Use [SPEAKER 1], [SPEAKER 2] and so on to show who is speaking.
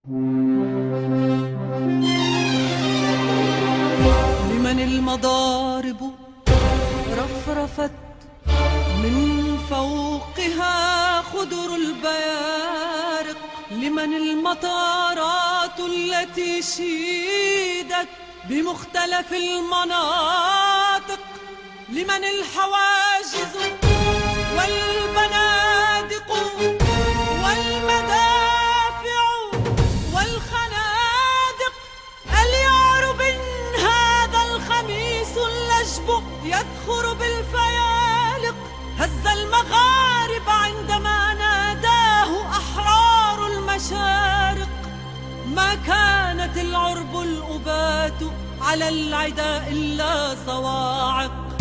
[SPEAKER 1] لمن المضارب رفرفت من فوقها خدر البيارق، لمن المطارات التي شيدت بمختلف المناطق، لمن الحواجز والبنادق والمدافع والخنادق. أليعرب هذا الخميس اللجب يذخر بالفيالق، هز المغارب عندما ناداه أحرار المشارق. ما كانت العرب الأبات على العداء إلا صواعق،